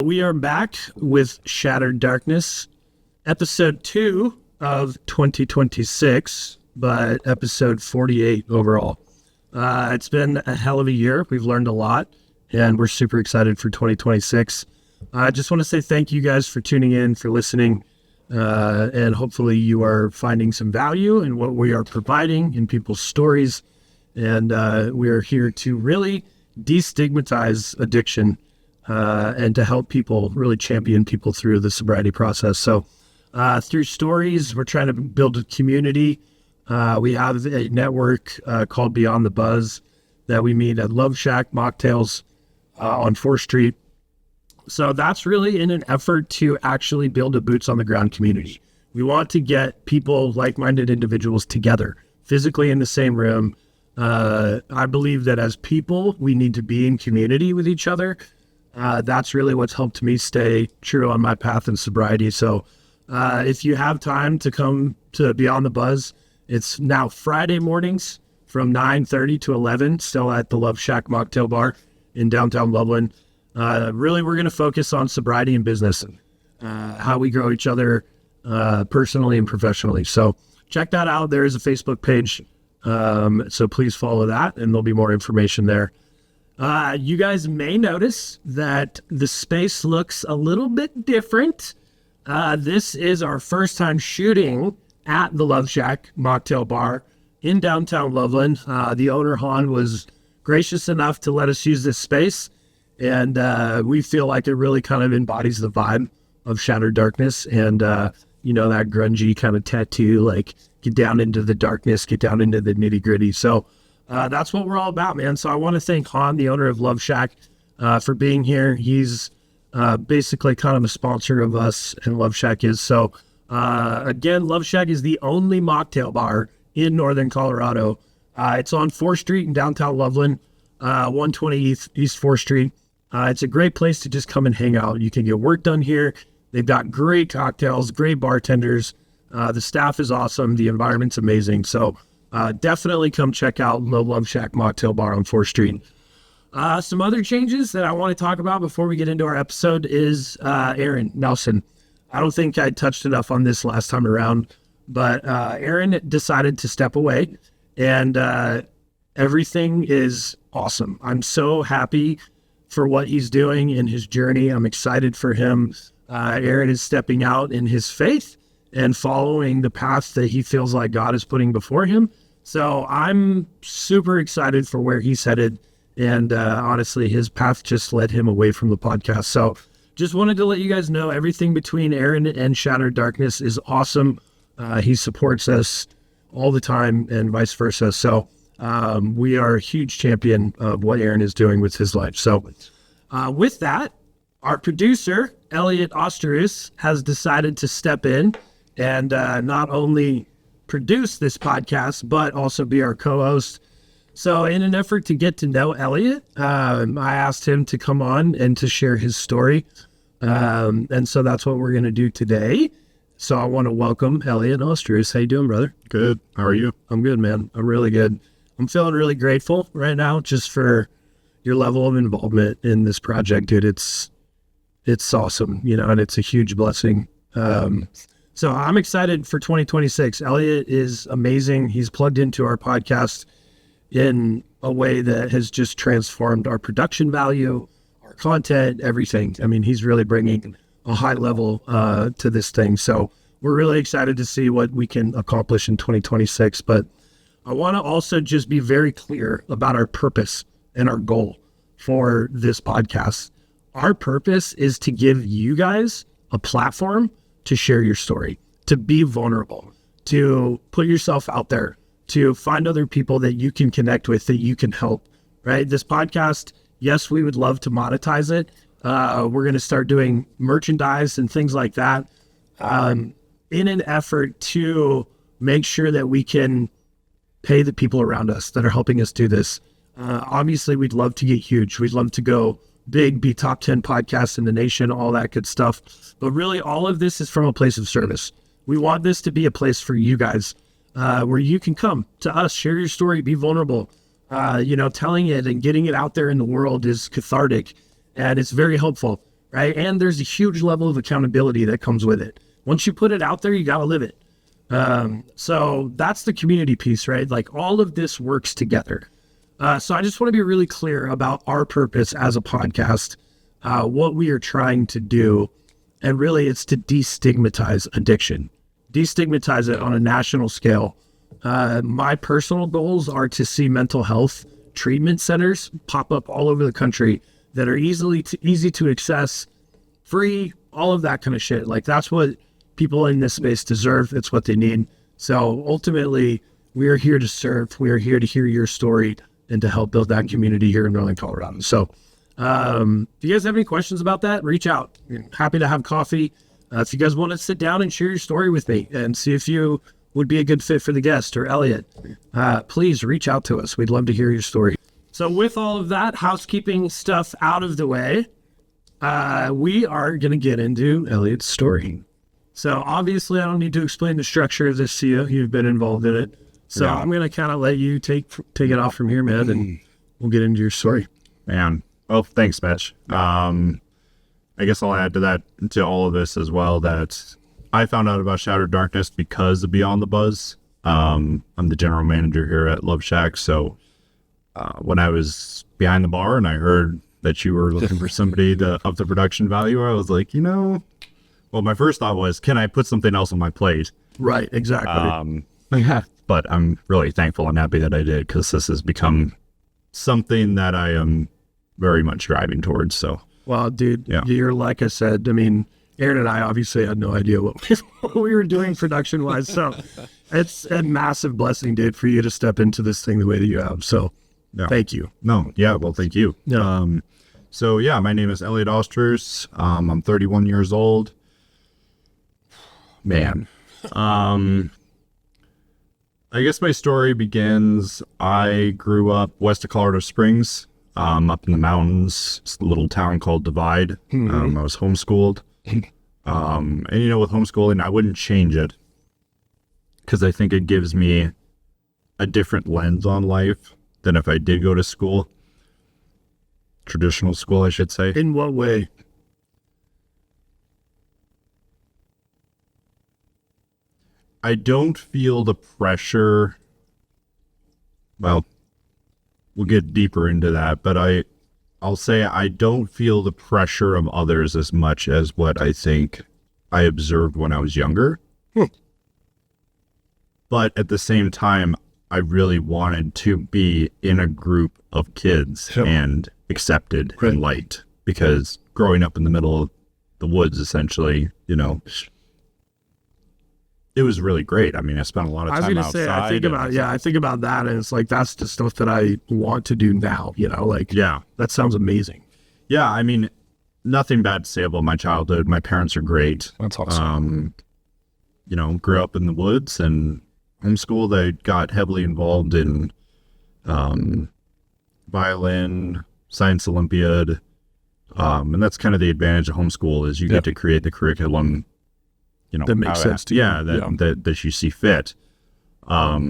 We are back with Shattered Darkness, episode 2 of 2026, but episode 48 overall. It's been a hell of a year. We've learned a lot, and we're super excited for 2026. I just want to say thank you guys for tuning in, for listening, and hopefully you are finding some value in what we are providing in people's stories. And we are here to really destigmatize addiction and to help people, really champion people through the sobriety process. So through stories, we're trying to build a community. We have a network called Beyond the Buzz that we meet at Love Shack Mocktails on 4th Street. So that's really in an effort to actually build a boots on the ground community. We want to get people, like-minded individuals together, physically in the same room. I believe that as people, we need to be in community with each other. That's really what's helped me stay true on my path in sobriety. So if you have time to come to Beyond the Buzz, it's now Friday mornings from 9:30 to 11, still at the Love Shack Mocktail Bar in downtown Loveland. Really, we're going to focus on sobriety and business, how we grow each other personally and professionally. So check that out. There is a Facebook page. So please follow that, and there'll be more information there. You guys may notice that the space looks a little bit different. This is our first time shooting at the Love Shack Mocktail Bar in downtown Loveland. The owner, Han, was gracious enough to let us use this space, and we feel like it really kind of embodies the vibe of Shattered Darkness and, that grungy kind of tattoo, like get down into the darkness, get down into the nitty gritty. So that's what we're all about, man. So I want to thank Han, the owner of Love Shack, for being here. He's basically kind of a sponsor of us, and Love Shack is. So again, Love Shack is the only mocktail bar in Northern Colorado. It's on 4th Street in downtown Loveland, 120 East 4th Street. It's a great place to just come and hang out. You can get work done here. They've got great cocktails, great bartenders. The staff is awesome. The environment's amazing. So definitely come check out the Love Shack Mocktail Bar on 4th Street. Some other changes that I want to talk about before we get into our episode is Aaron Nelson. I don't think I touched enough on this last time around, but Aaron decided to step away, and everything is awesome. I'm so happy for what he's doing in his journey. I'm excited for him. Aaron is stepping out in his faith and following the path that he feels like God is putting before him. So I'm super excited for where he's headed. And honestly, his path just led him away from the podcast. So just wanted to let you guys know everything between Aaron and Shattered Darkness is awesome. He supports us all the time and vice versa. So we are a huge champion of what Aaron is doing with his life. So with that, our producer, Elliot Osteroos, has decided to step in and not only produce this podcast, but also be our co-host. So in an effort to get to know Elliot, I asked him to come on and to share his story. And so that's what we're going to do today. So I want to welcome Elliot Osteroos. How you doing, brother? Good. How are you? I'm good, man. I'm really good. I'm feeling really grateful right now just for your level of involvement in this project, dude. It's awesome, and it's a huge blessing. So I'm excited for 2026. Elliot is amazing. He's plugged into our podcast in a way that has just transformed our production value, our content, everything. I mean, he's really bringing a high level to this thing. So we're really excited to see what we can accomplish in 2026. But I want to also just be very clear about our purpose and our goal for this podcast. Our purpose is to give you guys a platform to share your story, to be vulnerable, to put yourself out there, to find other people that you can connect with, that you can help, right? This podcast, yes, we would love to monetize it. We're going to start doing merchandise and things like that in an effort to make sure that we can pay the people around us that are helping us do this. Obviously, we'd love to get huge. We'd love to go big, be top 10 podcasts in the nation, all that good stuff. But really, all of this is from a place of service. We want this to be a place for you guys where you can come to us, share your story, be vulnerable. Telling it and getting it out there in the world is cathartic, and it's very helpful. right? And there's a huge level of accountability that comes with it. Once you put it out there, you got to live it. So that's the community piece, right? Like all of this works together. So I just want to be really clear about our purpose as a podcast, what we are trying to do. And really it's to destigmatize addiction, destigmatize it on a national scale. My personal goals are to see mental health treatment centers pop up all over the country that are easy to access, free, all of that kind of shit. Like that's what people in this space deserve. It's what they need. So ultimately, we are here to serve. We are here to hear your story and to help build that community here in Northern Colorado. So if you guys have any questions about that, reach out. I'm happy to have coffee. If you guys want to sit down and share your story with me and see if you would be a good fit for the guest or Elliot, please reach out to us. We'd love to hear your story. So with all of that housekeeping stuff out of the way, we are going to get into Elliot's story. So obviously I don't need to explain the structure of this to you. You've been involved in it. So yeah. I'm going to kind of let you take it off from here, man, and we'll get into your story. Man. Oh, thanks, Mitch. I guess I'll add to all of this as well that I found out about Shattered Darkness because of Beyond the Buzz. I'm the general manager here at Love Shack. So when I was behind the bar and I heard that you were looking for somebody to up the production value, I was like, well, my first thought was, can I put something else on my plate? Right, exactly. But I'm really thankful and happy that I did because this has become something that I am very much driving towards. So, well, dude, you're like I said, I mean, Aaron and I obviously had no idea what we were doing production wise. So it's a massive blessing, dude, for you to step into this thing the way that you have. So thank you. No. Yeah. Well, thank you. Yeah. So my name is Elliot Osteroos. I'm 31 years old. Man. I guess my story begins, I grew up west of Colorado Springs, up in the mountains, it's a little town called Divide. I was homeschooled. And with homeschooling, I wouldn't change it because I think it gives me a different lens on life than if I did go to school. Traditional school, I should say. In what way? I don't feel the pressure. Well, we'll get deeper into that, but I'll say I don't feel the pressure of others as much as what I think I observed when I was younger. But at the same time, I really wanted to be in a group of kids and accepted and liked, because growing up in the middle of the woods, essentially, it was really great. I mean, I spent a lot of time outside. I think about that, and it's like, that's the stuff that I want to do now, that sounds amazing. Yeah, I mean, nothing bad to say about my childhood. My parents are great. That's awesome. Grew up in the woods and homeschooled. I got heavily involved in violin, science Olympiad, and that's kind of the advantage of homeschool is you get to create the curriculum that makes sense to you. That you see fit. Saw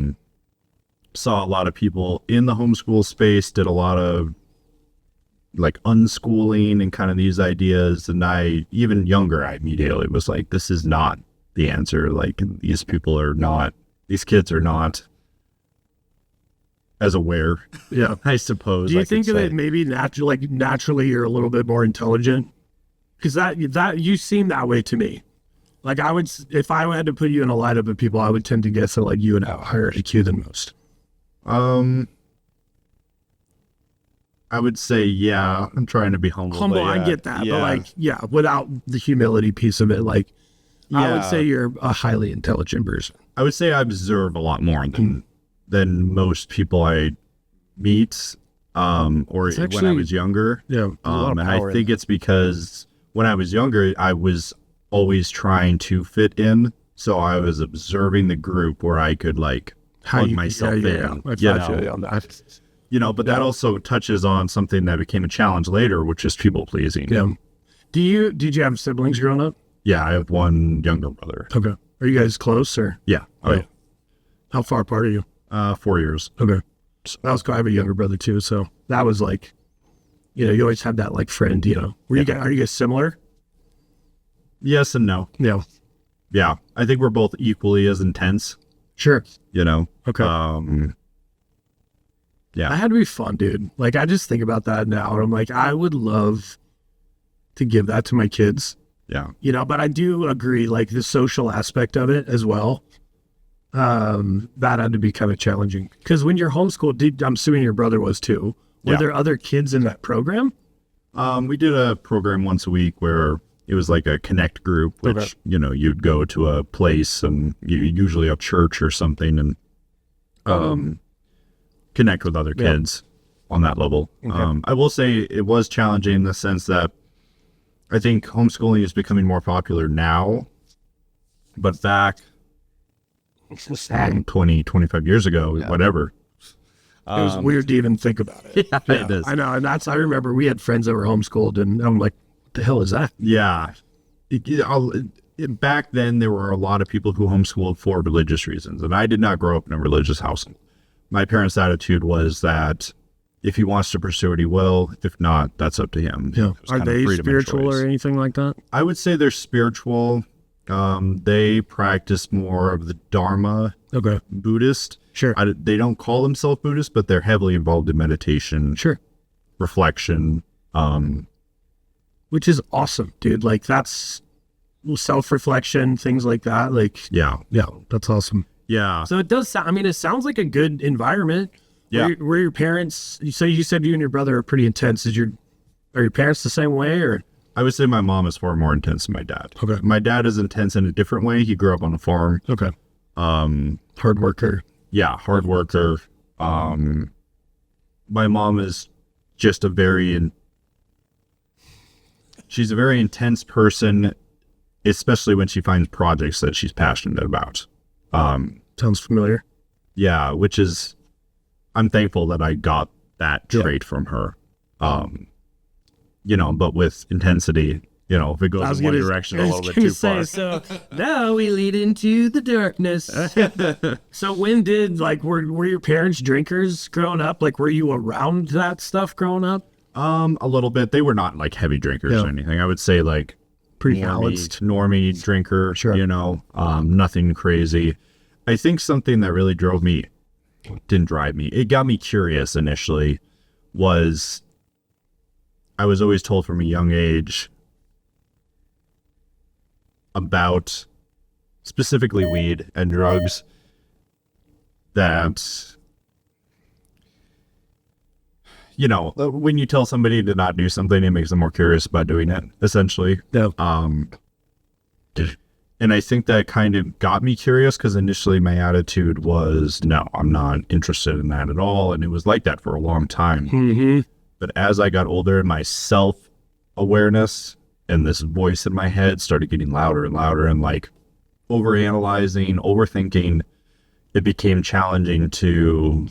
a lot of people in the homeschool space, did a lot of like unschooling and kind of these ideas. And I immediately was like, this is not the answer. Like these kids are not as aware. Yeah. I suppose. Do you think that maybe naturally you're a little bit more intelligent? Because that you seem that way to me. Like if I had to put you in a lineup of people, I would tend to guess that like you would have a higher IQ than most. I would say, I'm trying to be humble. I get that. But without the humility piece of it, I would say you're a highly intelligent person. I would say I observe a lot more than most people I meet, when I was younger. Yeah. And I think it's because when I was younger, I was always trying to fit in, so I was observing the group where I could plug myself in. But that also touches on something that became a challenge later, which is people pleasing. Yeah. Did you have siblings growing up? Yeah, I have one younger brother. Okay. Are you guys close or? Yeah. Oh. How far apart are you? 4 years. Okay. I have a younger brother too, so that was You know, you always have that like friend, you know. Are you guys similar? Yes and no. Yeah. Yeah. I think we're both equally as intense, Sure. you know. Okay. Yeah. That had to be fun, dude. Like, I just think about that now, and I'm like, I would love to give that to my kids, Yeah. you know, but I do agree, like, the social aspect of it as well. That had to be kind of challenging. Because when you're homeschooled, I'm assuming your brother was too. Were there other kids in that program? We did a program once a week where it was like a connect group, which, you know, you'd go to a place and usually a church or something and connect with other kids on that level. Okay. I will say it was challenging in the sense that I think homeschooling is becoming more popular now, but back 20, 25 years ago, whatever. It was weird to even think about it. Yeah, it is. I know. And I remember we had friends that were homeschooled, and I'm like, what the hell is that? Yeah. Back then, there were a lot of people who homeschooled for religious reasons, and I did not grow up in a religious household. My parents' attitude was that if he wants to pursue it, he will. If not, that's up to him. Yeah. Are they spiritual or anything like that? I would say they're spiritual. They practice more of the Dharma Buddhist. Sure. They don't call themselves Buddhist, but they're heavily involved in meditation. Sure. Reflection. Which is awesome, dude. Like, that's self-reflection, things like that. Like, yeah, that's awesome. Yeah. So it does sound, I mean, it sounds like a good environment. Yeah. Were your parents, so you said you and your brother are pretty intense. Are your parents the same way, or? I would say my mom is far more intense than my dad. Okay. My dad is intense in a different way. He grew up on a farm. Okay. Hard worker. Yeah, hard worker. My mom is just she's a very intense person, especially when she finds projects that she's passionate about. Sounds familiar. Yeah, I'm thankful that I got that trait from her. You know, but with intensity, you know, if it goes in one direction a little bit too far. So now we lead into the darkness. So when were your parents drinkers growing up? Like, were you around that stuff growing up? A little bit. They were not like heavy drinkers or anything. I would say like pretty balanced, normie drinker, sure. You know, nothing crazy. I think something that really didn't drive me. It got me curious initially was I was always told from a young age about specifically weed and drugs that, you know, when you tell somebody to not do something, it makes them more curious about doing it, essentially. Yeah. And I think that kind of got me curious because initially my attitude was, no, I'm not interested in that at all. And it was like that for a long time. Mm-hmm. But as I got older, my self-awareness and this voice in my head started getting louder and louder, and like overanalyzing, overthinking. It became challenging to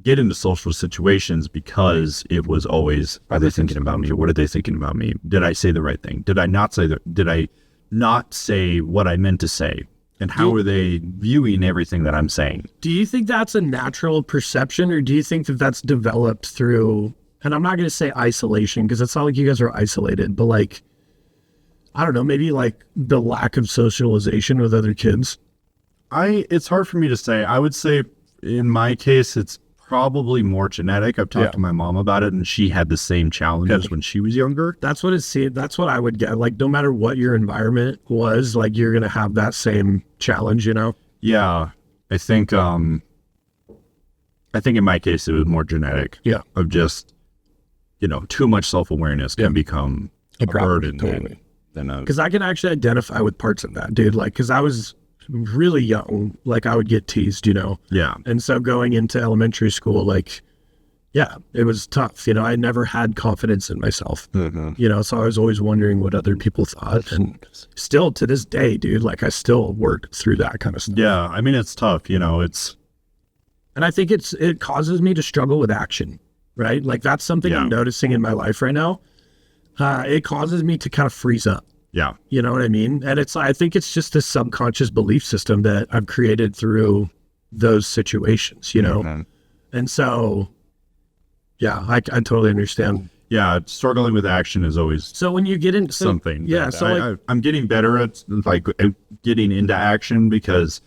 get into social situations because it was always, are they thinking about me? What are they thinking about me? Did I say the right thing? Did I not say what I meant to say? And how are they viewing everything that I'm saying? Do you think that's a natural perception, or do you think that that's developed through, and I'm not going to say isolation because it's not like you guys are isolated, but like, I don't know, maybe like the lack of socialization with other kids? It's hard for me to say. I would say in my case, it's probably more genetic. I've talked to my mom about it, and she had the same challenges when she was younger. That's what I would get. Like, no matter what your environment was, like, you're going to have that same challenge, you know? Yeah. I think in my case, it was more genetic. Yeah. Of just, you know, too much self-awareness can become a burden. Totally. Because I can actually identify with parts of that, dude. Like, because I was really young, like I would get teased, you know? Yeah. And so going into elementary school, like, yeah, it was tough. You know, I never had confidence in myself, you know, so I was always wondering what other people thought. And still to this day, dude, like I still work through that kind of stuff. Yeah. I mean, it's tough, you know, and I think it causes me to struggle with action, right? Like that's something I'm noticing in my life right now. It causes me to kind of freeze up. Yeah. You know what I mean? And I think it's just a subconscious belief system that I've created through those situations, you know? And so, yeah, I totally understand. Yeah, struggling with action is always So when you get into something. yeah, that so like, I'm getting better at like getting into action, because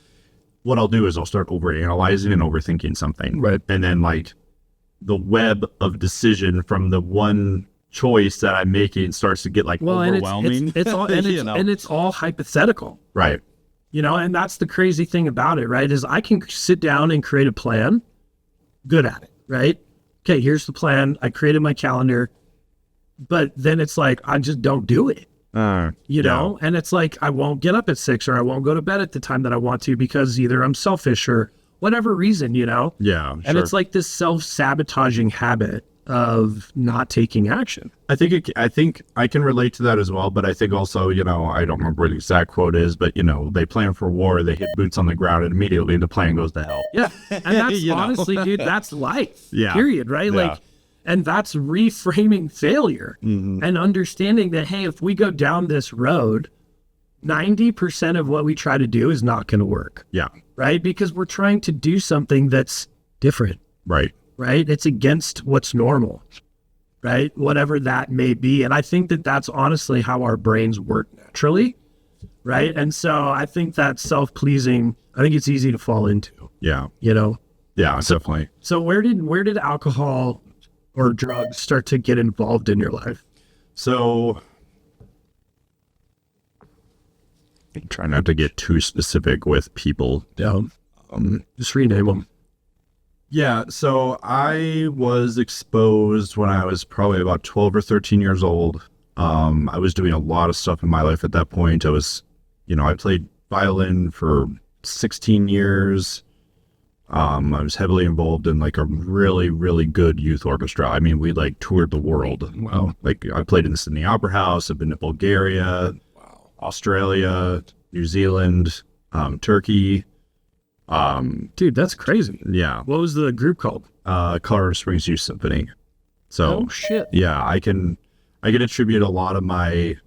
what I'll do is I'll start overanalyzing and overthinking something. Right. And then like the web of decision from the one choice that I'm making starts to get like overwhelming. and it's all and You it's, know? and it's all hypothetical. Right. And that's the crazy thing about it, right? Is I can sit down and create a plan, good at it, right? Okay, here's the plan. I created my calendar, but then it's like, I just don't do it, you know? And it's like, I won't get up at 6 or I won't go to bed at the time that I want to because either I'm selfish or whatever reason, Yeah. And it's like this self-sabotaging habit of not taking action. I think I can relate to that as well, but I think also, I don't remember what the exact quote is, but they plan for war, they hit boots on the ground, and immediately the plan goes to hell. Yeah. And that's honestly, dude, that's life. Yeah. Period, right? Yeah. Like, and that's reframing failure and understanding that, hey, if we go down this road, 90% of what we try to do is not going to work. Yeah. Right? Because we're trying to do something that's different. Right. Right? It's against what's normal, right? Whatever that may be. And I think that that's honestly how our brains work naturally, right? And so I think that self-pleasing, I think it's easy to fall into, Yeah. Yeah, Definitely. So where did alcohol or drugs start to get involved in your life? So try not to get too specific with people. Yeah. Just rename them. Yeah, so I was exposed when I was probably about 12 or 13 years old. I was doing a lot of stuff in my life at that point. I was, I played violin for 16 years. I was heavily involved in like a really, really good youth orchestra. I mean, we like toured the world. Wow. Like I played in the Sydney Opera House. I've been to Bulgaria, Australia, New Zealand, Turkey. Dude, that's crazy. Yeah. What was the group called? Colorado Springs Youth Symphony. So Oh, shit. yeah, I can attribute a lot of my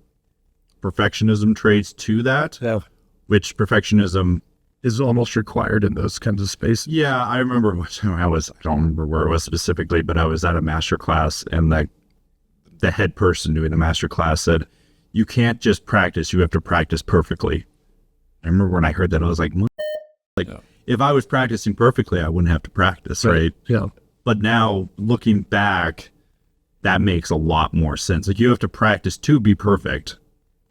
perfectionism traits to that. Yeah. Which perfectionism Is almost required in those kinds of spaces. Yeah, I remember I don't remember where it was specifically, but I was at a master class and the head person doing the master class said, "You can't just practice, you have to practice perfectly." I remember when I heard that, I was like, if I was practicing perfectly, I wouldn't have to practice, right? Yeah. But now looking back, that makes a lot more sense. Like you have to practice to be perfect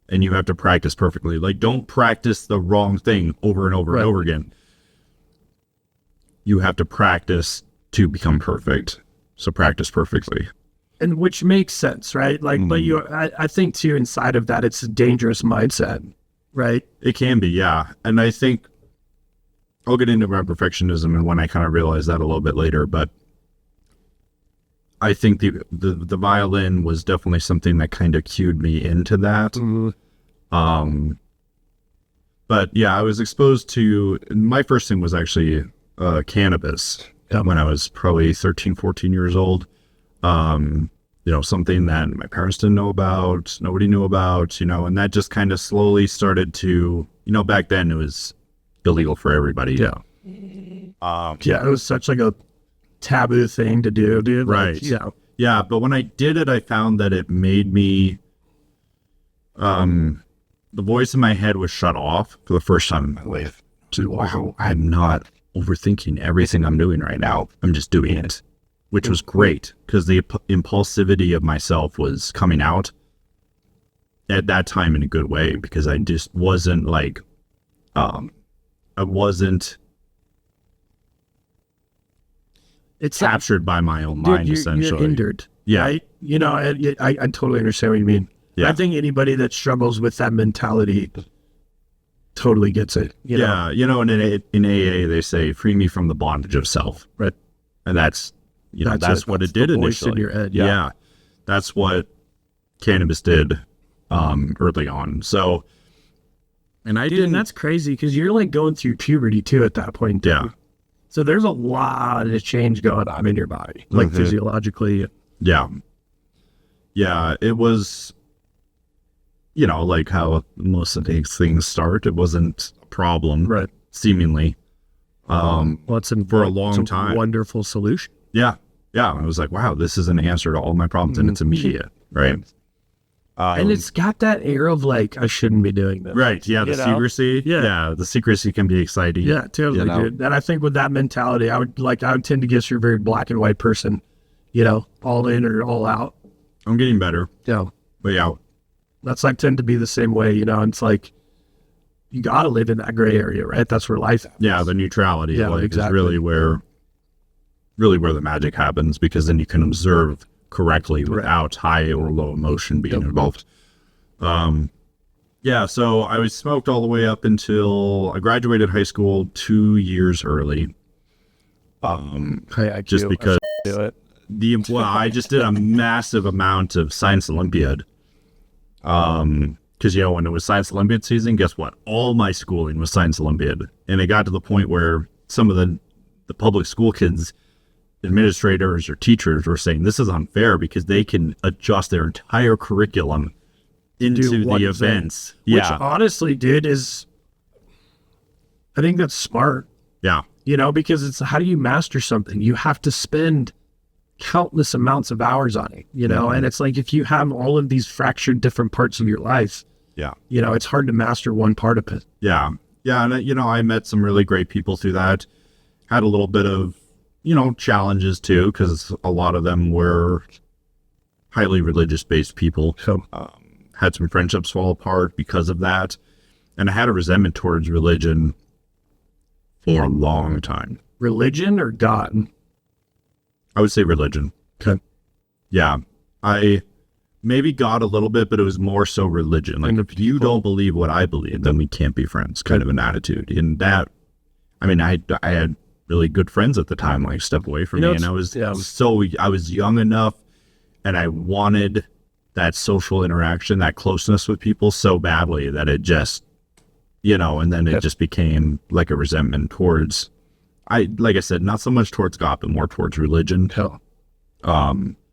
and you have to practice perfectly. Like don't practice the wrong thing over and over and over again. You have to practice to become perfect. So practice perfectly. And which makes sense, right? Like, but I think too, inside of that, it's a dangerous mindset, right? It can be, yeah. And I think I'll get into my perfectionism and when I kind of realized that a little bit later, but I think the violin was definitely something that kind of cued me into that. But yeah, I was exposed to, my first thing was actually cannabis when I was probably 13, 14 years old. Something that my parents didn't know about, nobody knew about, and that just kind of slowly started to, back then it was illegal for everybody. Yeah. It was such like a taboo thing to do, dude. Right. Like, yeah. Yeah. But when I did it, I found that it made me, the voice in my head was shut off for the first time in my life. So, wow, I'm not overthinking everything I'm doing right now. I'm just doing it, which was great because the impulsivity of myself was coming out at that time in a good way because I just wasn't like, I wasn't captured by my own mind, essentially. You're hindered. Yeah. Right? I totally understand what you mean. Yeah. I think anybody that struggles with that mentality totally gets it. And in AA, they say, free me from the bondage of self. Right. And that's what it did the voice initially. in your head. Yeah. That's what cannabis did early on. So, and I didn't. And that's crazy because you're like going through puberty too at that point. Yeah. So there's a lot of change going on in your body, like physiologically. Yeah. Yeah. It was, like how most of these things start. It wasn't a problem. Right. Seemingly. Well, it's for a long time. Wonderful solution. Yeah. yeah, I was like, wow, this is an answer to all my problems, and it's immediate, right? And it's got that air of like, I shouldn't be doing this. Right. Yeah. The You know? secrecy. Yeah. Yeah. The secrecy can be exciting. Yeah, totally, you know? dude. And I think with that mentality, I would tend to guess you're a very black and white person, all in or all out. I'm getting better. Yeah. But yeah. That's I tend to be the same way, and it's like, you got to live in that gray area, right? That's where life happens. Yeah. The neutrality Yeah, is exactly. really where the magic happens, because then you can observe correctly without high or low emotion being involved. Yeah, so I was smoked all the way up until I graduated high school 2 years early. Just because do it. I just did a massive amount of Science Olympiad. Because when it was Science Olympiad season, guess what? All my schooling was Science Olympiad, and it got to the point where some of the public school kids, administrators or teachers, were saying this is unfair because they can adjust their entire curriculum into the events. Which honestly, dude, I think that's smart. Yeah. Because it's, how do you master something? You have to spend countless amounts of hours on it, and it's like, if you have all of these fractured different parts of your life, it's hard to master one part of it. Yeah. Yeah. And, I met some really great people through that. Had a little bit of, challenges too, because a lot of them were highly religious based people. So, had some friendships fall apart because of that. And I had a resentment towards religion for a long time. Religion or God? I would say religion. Okay. Yeah. I maybe God a little bit, but it was more so religion. Like, if you don't believe what I believe, then we can't be friends, kind of an attitude. And that, I had really good friends at the time, like, step away from me. And I was I was young enough, and I wanted that social interaction, that closeness with people so badly that it just, and then it just became like a resentment towards, like I said, not so much towards God, but more towards religion.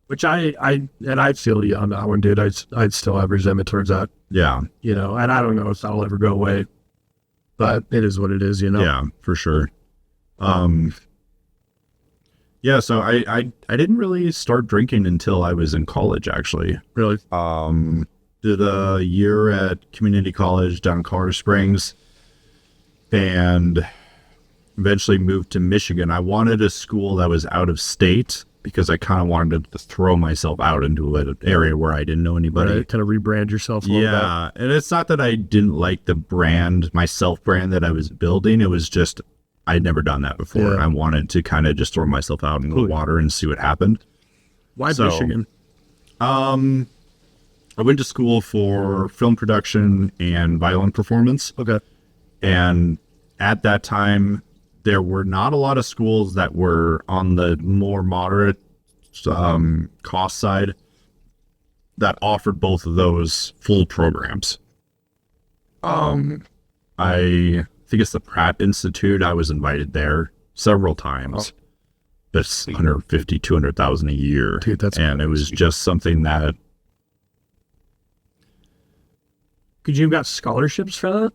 Which I feel you on that one, dude. I'd still have resentment towards that. Yeah. And I don't know if that'll ever go away, but it is what it is, Yeah, for sure. Yeah, so I didn't really start drinking until I was in college, actually. Really? Did a year at community college down in Colorado Springs, and eventually moved to Michigan. I wanted a school that was out of state because I kind of wanted to throw myself out into an area where I didn't know anybody. Right, kind of rebrand yourself a little bit. Yeah, and it's not that I didn't like the brand, my self-brand that I was building. It was just, I'd never done that before. Yeah. I wanted to kind of just throw myself out into the water and see what happened. Why Michigan? I went to school for film production and violin performance. Okay. And at that time, there were not a lot of schools that were on the more moderate cost side that offered both of those full programs. I think it's the Pratt Institute. I was invited there several times. That's $150,000, $200,000 a year. Dude, that's and it was just something that. Could you have got scholarships for that?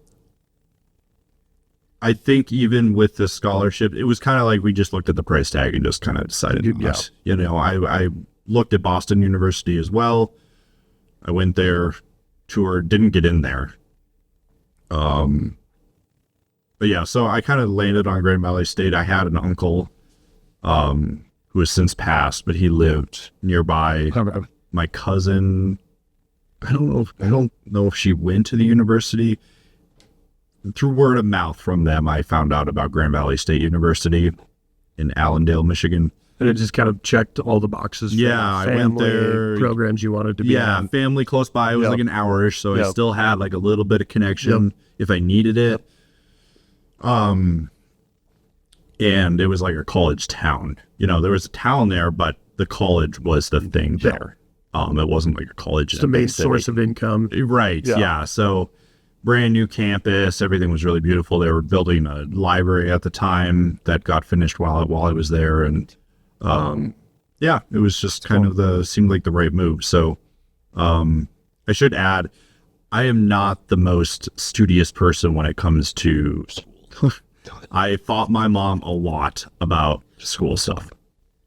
I think even with the scholarship, it was kind of like we just looked at the price tag and just kind of decided. I looked at Boston University as well. I went there, toured, didn't get in there. But yeah, so I kind of landed on Grand Valley State. I had an uncle who has since passed, but he lived nearby. My cousin, I don't know if she went to the university. Through word of mouth from them, I found out about Grand Valley State University in Allendale, Michigan. And it just kind of checked all the boxes. Yeah, I went there. Programs you wanted to be on. Family close by. It was like an hour-ish, so I still had like a little bit of connection if I needed it. And it was like a college town. There was a town there, but the college was the thing there. It wasn't like a college. Just a main source of income. Right, yeah. So brand new campus, everything was really beautiful. They were building a library at the time that got finished while I was there. And it was just kind of seemed like the right move. So I should add, I am not the most studious person when it comes to school. I fought my mom a lot about school stuff.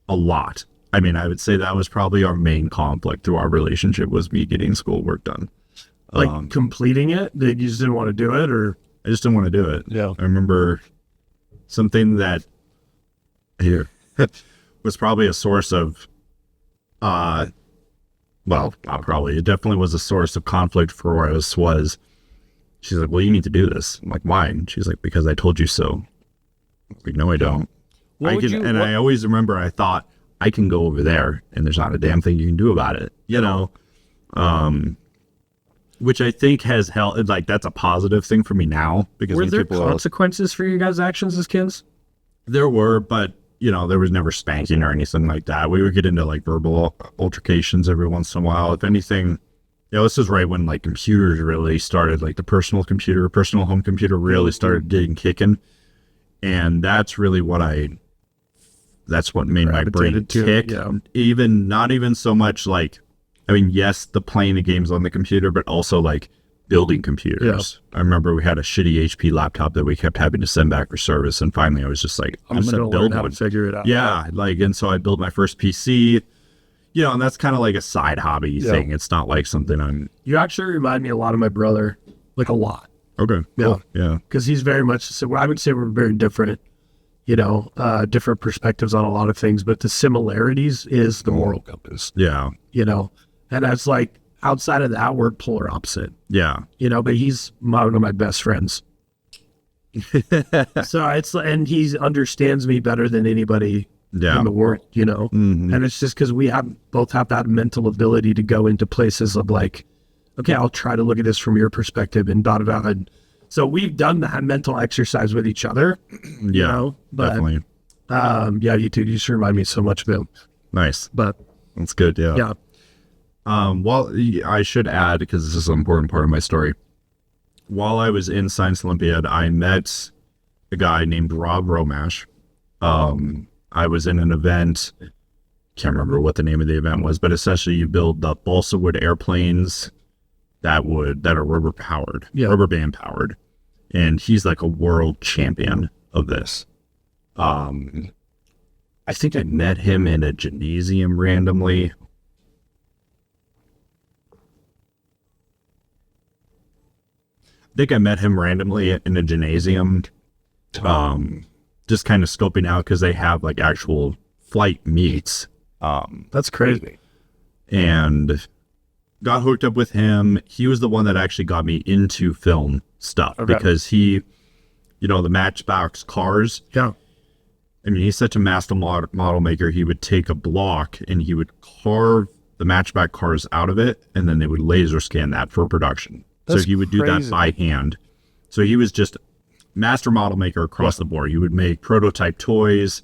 A lot. I mean, I would say that was probably our main conflict through our relationship was me getting schoolwork done. Like completing it? That you just didn't want to do it, or? I just didn't want to do it. Yeah. I remember something that here was probably a source of, well, not probably, it definitely was a source of conflict for us was, she's like, well, you need to do this. I'm like, why? And she's like, because I told you so. I was like, no, I don't. I always remember I thought, I can go over there and there's not a damn thing you can do about it, you know? Which I think has helped, like, that's a positive thing for me now. Because were there consequences for your guys' actions as kids? There were, but, you know, there was never spanking or anything like that. We would get into, like, verbal altercations every once in a while. If anything, you know, this is right when, like, computers really started, like, the personal home computer really started getting kicking. And that's really that's what made my brain tick. Yeah. Not even so much like, I mean, yes, the playing the games on the computer, but also like building computers. Yeah. I remember we had a shitty HP laptop that we kept having to send back for service. And finally I was just like, I'm just going to build one. Figure it out. Yeah. Like, and so I built my first PC, you know, and that's kind of like a side hobby thing. It's not like something You actually remind me a lot of my brother, like a lot. Okay. Cool. Yeah. Because he's very much, so I would say we're very different, you know, different perspectives on a lot of things, but the similarities is the moral compass. Yeah. You know, and that's like, outside of that, we're polar opposite. Yeah. You know, but he's one of my best friends. So and he understands me better than anybody in the world, you know? Mm-hmm. And it's just because we both have that mental ability to go into places of like, okay, I'll try to look at this from your perspective and da-da-da. And so we've done that mental exercise with each other. You know? But, definitely. You just remind me so much of him. Nice. But that's good. Yeah. Yeah. Well, I should add, because this is an important part of my story. While I was in Science Olympiad, I met a guy named Rob Romash. I was in an event, can't remember what the name of the event was, but essentially you build the balsa wood airplanes that are rubber band powered. And he's like a world champion of this. I think I met him in a gymnasium randomly. In a gymnasium, just kind of scoping out because they have like actual flight meets. That's crazy. And got hooked up with him. He was the one that actually got me into film stuff because he, you know, the Matchbox cars. Yeah. I mean, he's such a master model maker. He would take a block and he would carve the Matchbox cars out of it, and then they would laser scan that for production. So he would do that by hand. So he was just master model maker across the board. He would make prototype toys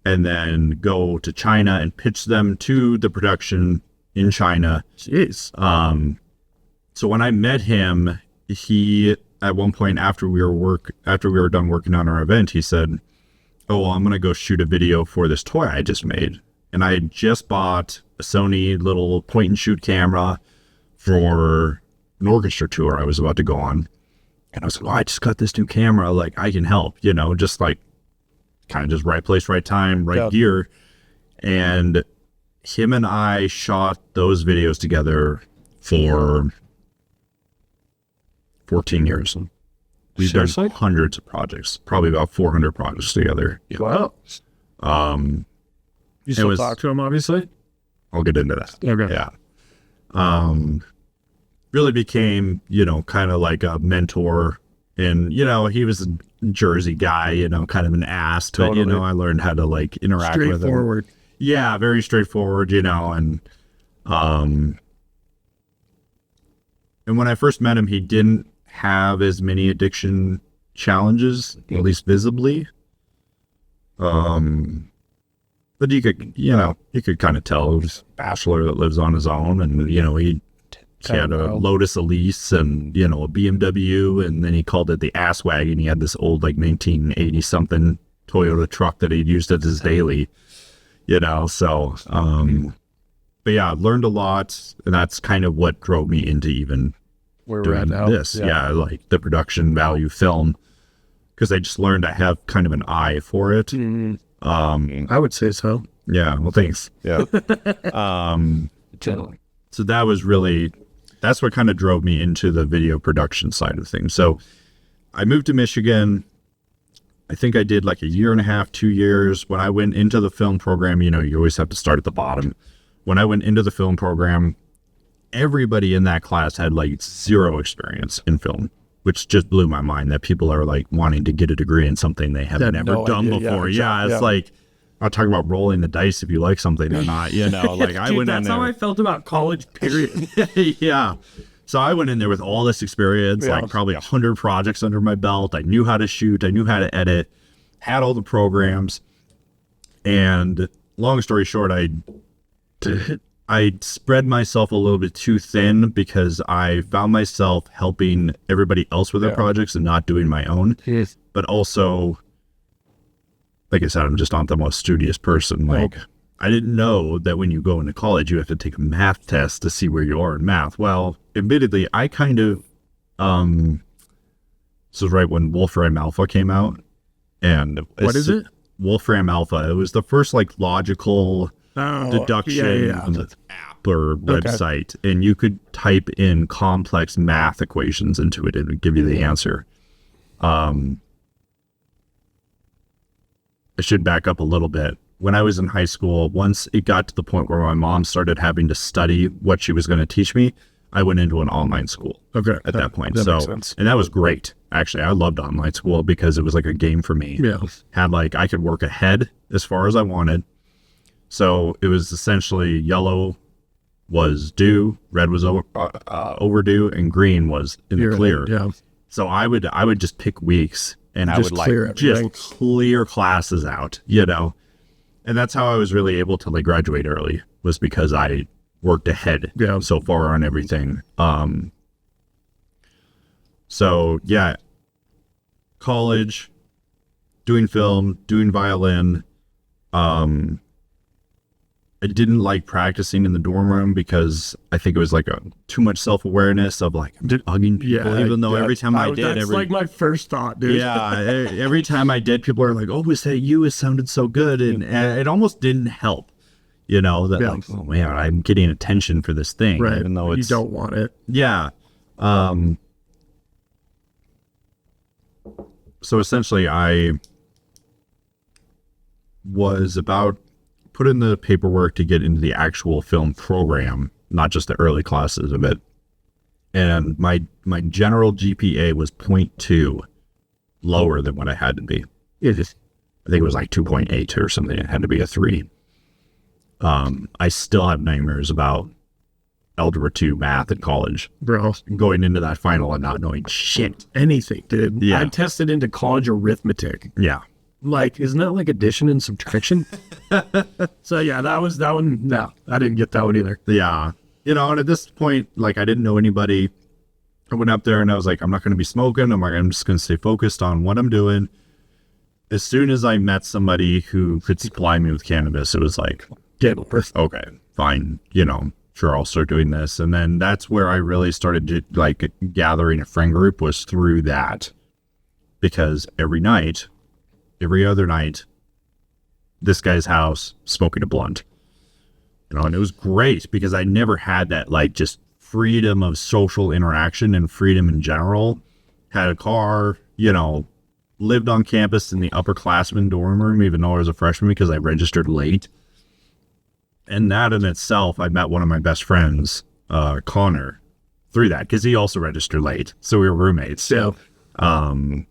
and then go to China and pitch them to the production in China. Jeez. So when I met him, he, at one point after we were done working on our event, he said, oh, well, I'm going to go shoot a video for this toy I just made. And I had just bought a Sony little point and shoot camera for an orchestra tour I was about to go on. And I was like, oh, I just got this new camera. Like, I can help, you know, just like kind of just right place, right time, right gear. And him and I shot those videos together for 14 years. We've done hundreds of projects, probably about 400 projects together. Wow. You still talk to him, obviously? I'll get into that. Okay. Yeah. Really became, you know, kind of like a mentor. And, you know, he was a Jersey guy, you know, kind of an ass. But, you know, I learned how to, like, interact with him. Straightforward. Yeah, very straightforward, you know. And when I first met him, he didn't have as many addiction challenges, at least visibly. But you could kind of tell he was a bachelor that lives on his own, and, you know, he had a Lotus Elise and, you know, a BMW, and then he called it the ass wagon. He had this old, like, 1980 something Toyota truck that he'd used as his daily, you know, so, but yeah, learned a lot, and that's kind of what drove me into even where we're at now. This. Yeah, like the production value film, because I just learned I have kind of an eye for it. I would say so. Yeah. Well, thanks. Yeah. So that's what kind of drove me into the video production side of things. So I moved to Michigan. I think I did like a year and a half, 2 years. When I went into the film program, you always have to start at the bottom. When I went into the film program, everybody in that class had like zero experience in film, which just blew my mind that people are like wanting to get a degree in something they have never done before. It's like, I'll talk about rolling the dice if you like something or not, like I Dude, went in that's there. how I felt about college, period. Yeah. So I went in there with all this experience, like probably 100 projects under my belt. I knew how to shoot. I knew how to edit, had all the programs. And long story short, I spread myself a little bit too thin because I found myself helping everybody else with their projects and not doing my own. Yes. But also, like I said, I'm just not the most studious person. Like, I didn't know that when you go into college, you have to take a math test to see where you are in math. Well, admittedly, I kind of, this was right when Wolfram Alpha came out. And what is it? Wolfram Alpha. It was the first like logical deduction app or website. And you could type in complex math equations into it and it would give you the answer. I should back up a little bit. When I was in high school, once it got to the point where my mom started having to study what she was going to teach me, I went into an online school at that point. That makes sense. And that was great. Actually, I loved online school because it was like a game for me. Yeah. I could work ahead as far as I wanted. So it was essentially yellow was due, red was overdue, and green was in the clear. Yeah. So I would just pick weeks and I would clear clear classes out, And that's how I was really able to like graduate early, was because I worked ahead so far on everything. So yeah, college, doing film, doing violin. I didn't like practicing in the dorm room because I think it was like too much self-awareness of like, I'm hugging people, even though every time I did, that's like my first thought, dude. Yeah, every time I did, people are like, "Oh, was that you? It sounded so good," and it almost didn't help, like, oh man, I'm getting attention for this thing, right? Even though you don't want it. Yeah. So essentially, I was about put in the paperwork to get into the actual film program, not just the early classes of it. And my general GPA was 0.2 lower than what I had to be. I think it was like 2.8 or something. It had to be a 3. I still have nightmares about Algebra 2 math in college. Bro. Going into that final and not knowing shit. Anything, dude. Yeah. I tested into college arithmetic. Yeah. Like, isn't that like addition and subtraction? So yeah, that one. No, I didn't get that one either. Yeah. And at this point, like, I didn't know anybody. I went up there and I was like, I'm not going to be smoking. I'm just going to stay focused on what I'm doing. As soon as I met somebody who could supply me with cannabis, it was like, okay, fine. Sure, I'll start doing this. And then that's where I really started to, like, gathering a friend group, was through that. Because every other night, this guy's house, smoking a blunt. And it was great because I never had that, like, just freedom of social interaction and freedom in general. Had a car, lived on campus in the upperclassmen dorm room, even though I was a freshman because I registered late. And that in itself, I met one of my best friends, Connor, through that, because he also registered late. So we were roommates. Yeah. And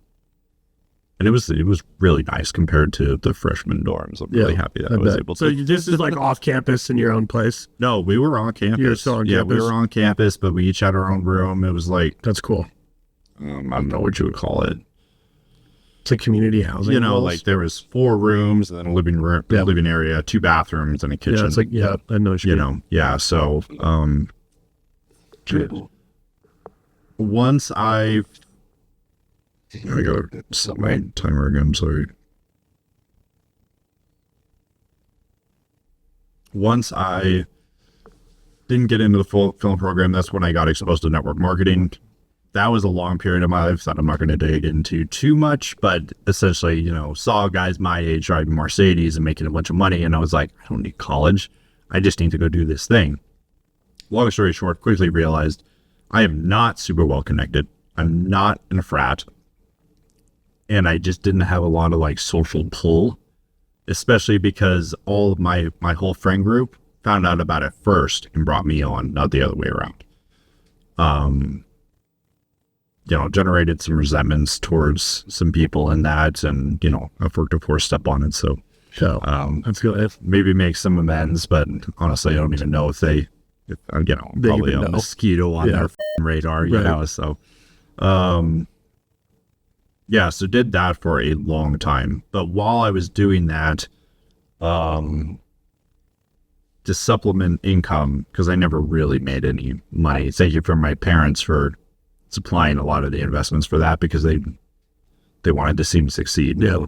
it was really nice compared to the freshman dorms. I'm really happy that I was able to. So this is like off campus in your own place? No, we were on campus. You were still on campus? Yeah, we were on campus, but we each had our own room. It was like, that's cool. I don't know what you would call it. It's a community housing. Like there was 4 rooms and then a living room, living area, 2 bathrooms and a kitchen. Yeah, it's like, I know what you mean. Yeah. So, once I gotta set my timer again, sorry. Once I didn't get into the full film program, that's when I got exposed to network marketing. that was a long period of my life that I'm not going to dig into too much, but essentially, saw guys my age driving Mercedes and making a bunch of money. And I was like, I don't need college. I just need to go do this thing. Long story short, quickly realized I am not super well connected. I'm not in a frat. And I just didn't have a lot of like social pull, especially because all of my whole friend group found out about it first and brought me on, not the other way around. Generated some resentments towards some people in that, and I've worked a 4-step on it, so That's good. maybe make some amends. But honestly, I don't even know if I'm probably a mosquito on their radar, So, so did that for a long time. But while I was doing that, to supplement income, because I never really made any money. Thank you for my parents for supplying a lot of the investments for that, because they wanted to see me succeed. My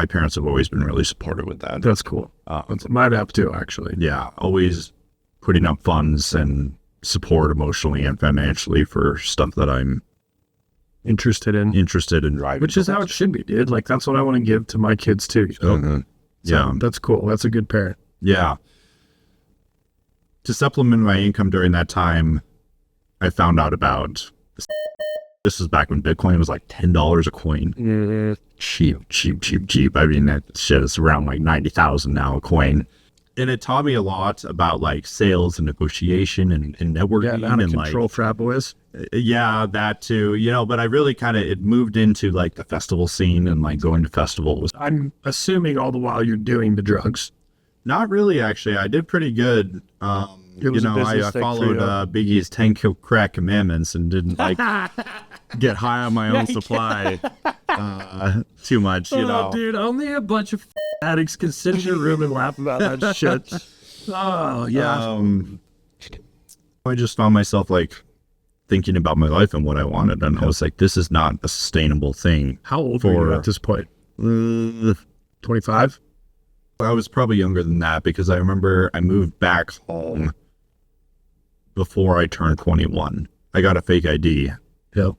parents have always been really supportive with that. That's cool. Mine have too, actually. Yeah, always putting up funds and support emotionally and financially for stuff that I'm interested in driving. Which is how it should be, dude. Like, that's what I want to give to my kids too. So that's cool. That's a good parent. Yeah. To supplement my income during that time, I found out about this was back when Bitcoin was like $10 a coin. Cheap. I mean, that shit is around like 90,000 now a coin. And it taught me a lot about like sales and negotiation and networking. Yeah, how to and control frat boys. Yeah, that too. But I really it moved into like the festival scene and like going to festivals. I'm assuming all the while you're doing the drugs. Not really, actually. I did pretty good. I followed Biggie's 10 crack commandments and didn't like get high on my own supply too much, Dude, only a bunch of addicts can sit in your room and laugh about that shit. Oh, yeah. I just found myself like thinking about my life and what I wanted, and I was like, this is not a sustainable thing. How old were you at this point? 25? I was probably younger than that, because I remember I moved back home before I turned 21. I got a fake ID. Yep.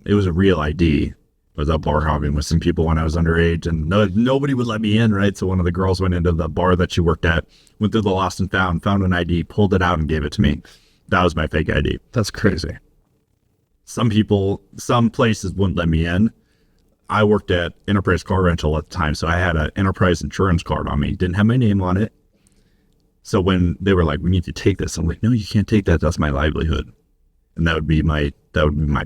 It was a real ID. I was out bar hopping with some people when I was underage, and nobody would let me in, right? So one of the girls went into the bar that she worked at, went through the lost and found an ID, pulled it out and gave it to me. That was my fake ID. That's crazy. Some places wouldn't let me in. I worked at Enterprise Car Rental at the time, so I had an Enterprise insurance card on me. Didn't have my name on it. So when they were like, we need to take this, I'm like, no, you can't take that. That's my livelihood. And that would be my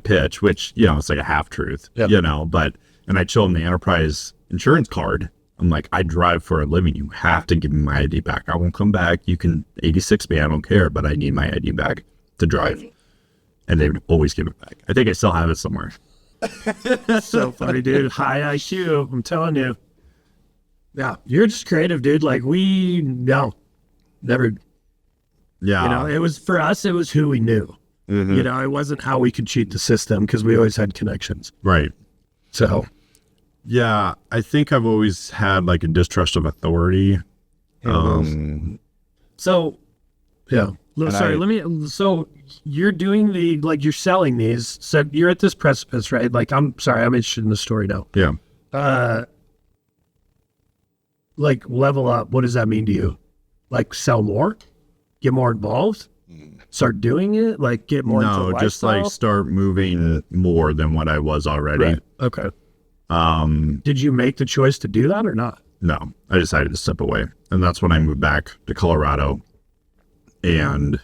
pitch, which, it's like a half truth, but, and I showed them the Enterprise insurance card. I'm like, I drive for a living. You have to give me my ID back. I won't come back. You can 86 me. I don't care, but I need my ID back to drive. And they would always give it back. I think I still have it somewhere. That's so funny, dude. High IQ, I'm telling you. Yeah, you're just creative, dude. Like, never. Yeah. It was, for us, it was who we knew. Mm-hmm. It wasn't how we could cheat the system, because we always had connections. Right. So. Yeah, I think I've always had like a distrust of authority. So, yeah. So you're doing you're selling these. So you're at this precipice, right? Like, I'm sorry, I'm interested in the story now. Yeah. Like, level up. What does that mean to you? Like, sell more? Get more involved? Start doing it? Like, get more into lifestyle? Just like start moving more than what I was already. Right. Okay. Did you make the choice to do that or not? No, I decided to step away. And that's when I moved back to Colorado. And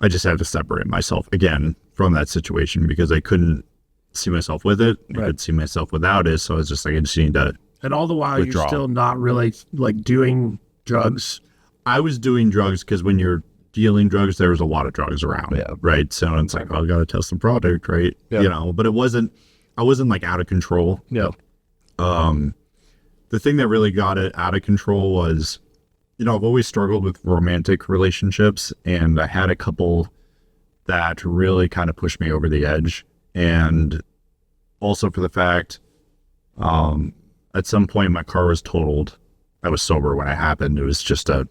I just had to separate myself again from that situation, because I couldn't see myself with it. I could see myself without it. So I was just like, I just need to And all the while, withdraw. You're still not really like doing drugs. I was doing drugs because when you're dealing drugs, there was a lot of drugs around. Yeah. Right. So it's like, I got to test the product. Right. Yeah. But I wasn't like out of control. Yeah. The thing that really got it out of control was, I've always struggled with romantic relationships, and I had a couple that really kind of pushed me over the edge. And also for the fact, at some point my car was totaled. I was sober when it happened. It was just a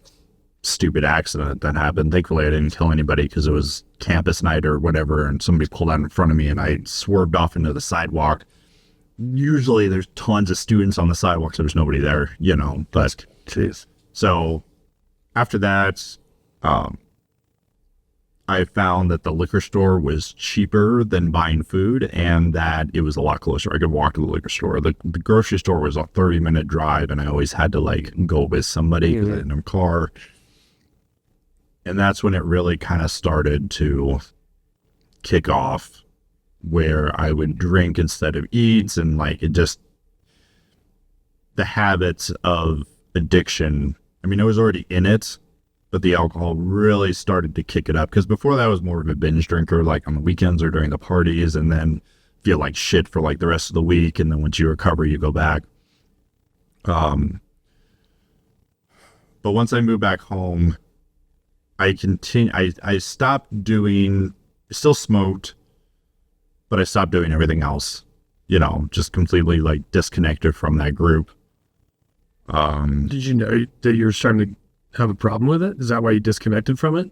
stupid accident that happened. Thankfully, I didn't kill anybody because it was campus night or whatever, and somebody pulled out in front of me, and I swerved off into the sidewalk. Usually, there's tons of students on the sidewalk, so there's nobody there, But Jeez. so after that, I found that the liquor store was cheaper than buying food, and that it was a lot closer. I could walk to the liquor store. The grocery store was a 30-minute drive, and I always had to go with somebody because I didn't have a car. And that's when it really kind of started to kick off, where I would drink instead of eat, and the habits of addiction. I mean, I was already in it, but the alcohol really started to kick it up, because before that I was more of a binge drinker, like on the weekends or during the parties, and then feel like shit for the rest of the week, and then once you recover, you go back. But once I moved back home, I stopped doing, I still smoked, but I stopped doing everything else, just completely disconnected from that group. Did you know that you were starting to have a problem with it? Is that why you disconnected from it?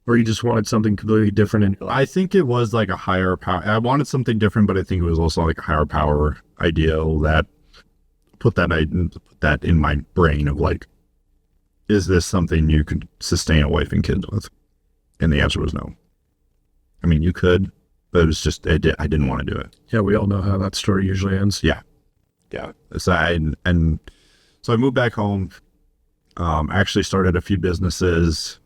Or you just wanted something completely different in your life? I think it was a higher power. I wanted something different, but I think it was also a higher power ideal that put that in my brain of is this something you could sustain a wife and kids with? And the answer was no. I mean, you could, but it was just, I didn't want to do it. Yeah, we all know how that story usually ends. Yeah. So I moved back home, actually started a few businesses,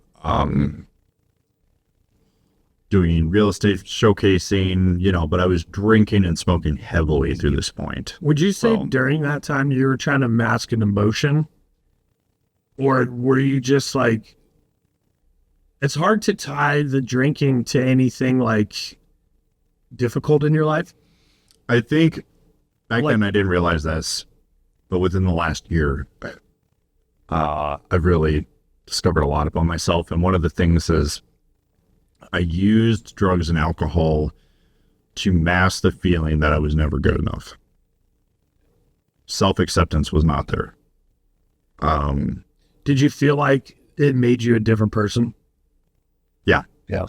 doing real estate showcasing, but I was drinking and smoking heavily through this point. Would you say during that time you were trying to mask an emotion? Or were you just it's hard to tie the drinking to anything difficult in your life? I think back then I didn't realize this, but within the last year, I've really discovered a lot about myself. And one of the things is I used drugs and alcohol to mask the feeling that I was never good enough. Self-acceptance was not there. Did you feel like it made you a different person? Yeah. Yeah.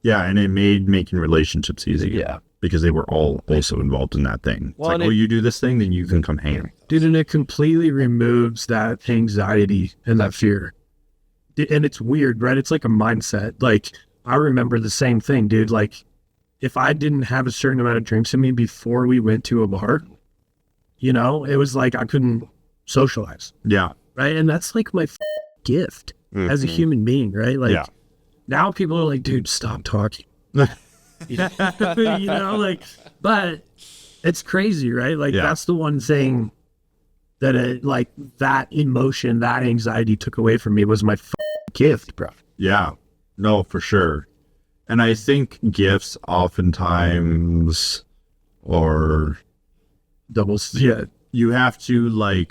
Yeah, and it made making relationships easy. Yeah. Because they were all also involved in that thing. It's you do this thing, then you can come hang. Dude, and it completely removes that anxiety and that fear. And it's weird, right? It's like a mindset. I remember the same thing, dude. If I didn't have a certain amount of drinks in me before we went to a bar, it was I couldn't socialize. Yeah. Right? And that's my gift as a human being, right? Now people are dude, stop talking. But it's crazy, right? That's the one thing that that emotion, that anxiety took away from me was my gift, bro. Yeah, no, for sure. And I think gifts oftentimes, or doubles, yeah, you have to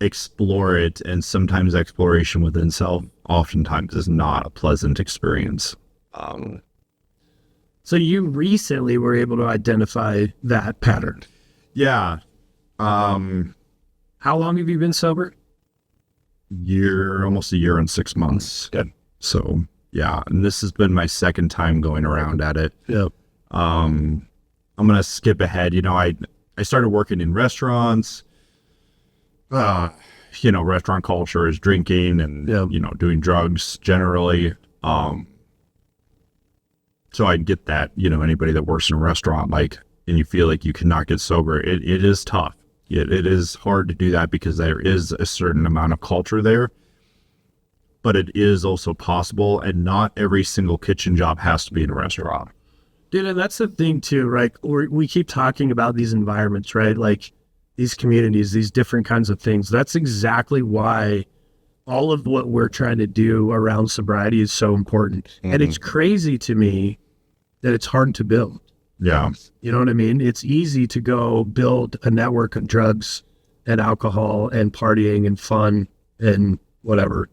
explore it, and sometimes exploration within self oftentimes is not a pleasant experience. So you recently were able to identify that pattern. Yeah. How long have you been sober? Almost a year and 6 months. Good. So yeah, and this has been my second time going around at it. Yep. I'm gonna skip ahead. I started working in restaurants. Restaurant culture is drinking and doing drugs generally. So I get that, anybody that works in a restaurant, and you feel like you cannot get sober, it is tough. It is hard to do that because there is a certain amount of culture there, but it is also possible, and not every single kitchen job has to be in a restaurant. Dude, and that's the thing too, right? We keep talking about these environments, right? These communities, these different kinds of things. That's exactly why all of what we're trying to do around sobriety is so important. Mm-hmm. And it's crazy to me that it's hard to build. Yeah. You know what I mean? It's easy to go build a network of drugs and alcohol and partying and fun and whatever,